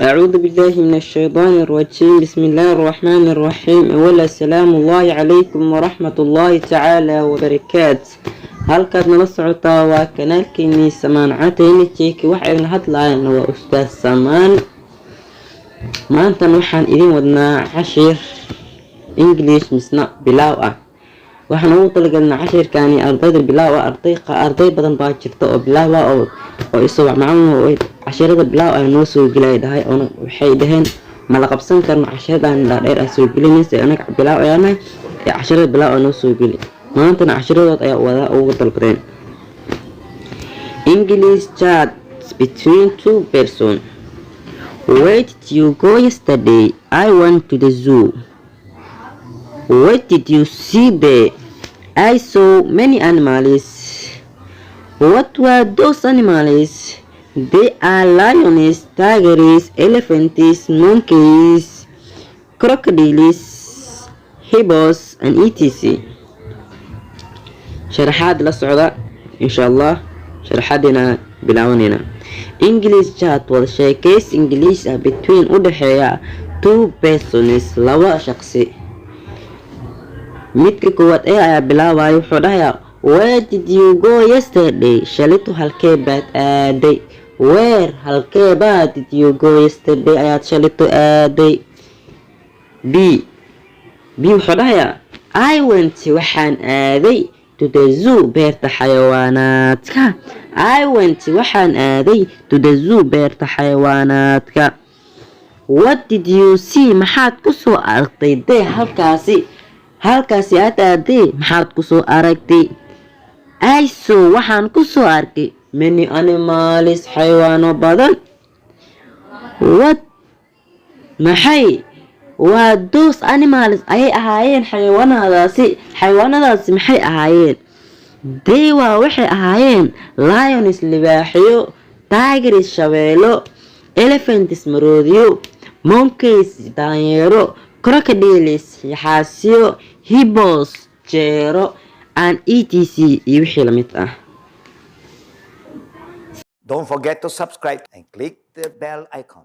أعوذ بالله من الشيطان الرجيم. بسم الله الرحمن الرحيم. أولا السلام الله عليكم ورحمة الله تعالى وبركاته. halkaad nala socotaa waa kanaalkeenii Samaan Cataynijeyki waxayna hadlayaan waa Ustaad Samaan. maanta waxaan idin wadnaa cashir English misna bilaaw ah. waxaan ugu talagalnaa cashirkaani ardayda bilaaw ah. arday badan baa jirta oo bilaaw ah oo isoo macluumaad cashirada bilaaw ay noo soo gilaydahay oo waxay dhaheen ma la qabsan karno cashiradan dheer ay soo gelinaysa anaga bilaaw ayaanay cashirada bilaaw noo soo geli. maantana cashiradood ayaa wada ugu dalbadeen English chats between two persons. Where did you go yesterday? I went to the zoo. What did you see there? I saw many animals. What were those animals? They are lions, tigers, elephants, monkeys, crocodiles, hippos, and etc. شرحات la socda insha Allah. sharaxadina bilaawanina. English chat wada sheekays English ah between u dhaxeeya two persons, laba shakhsi. midka koowaad ayaa bilaabay wuxuu dhahayaa where did you go yesterday? shalito halkee baad aaday? where halkee baad did you go yesterday? ayaad shalito aaday. b wuxuu dhahayaa I went waxaan aaday to the zoo beerta xayawaanaadka. I went waxaan aaday to the zoo beerta xayawaanaadka. What did you see? maxaad ku soo aragtay dee halkaasi aad aaday maxaad ku soo aragtay? I saw waxaan ku soo arkay many animals xayawaano badan. What maxay waa those animals ayay ahaayeen xayawaanadaasi maxay ahaayeen? they waa waxay ahaayeen lions libaaxyo, tigers shabeelo, elephants maroodiyo, monkeys daanyeero, crocodiles yaxaasiyo, hippos jeero, and etc. iyo wixii la mid ah. Don't forget to subscribe and click the bell icon.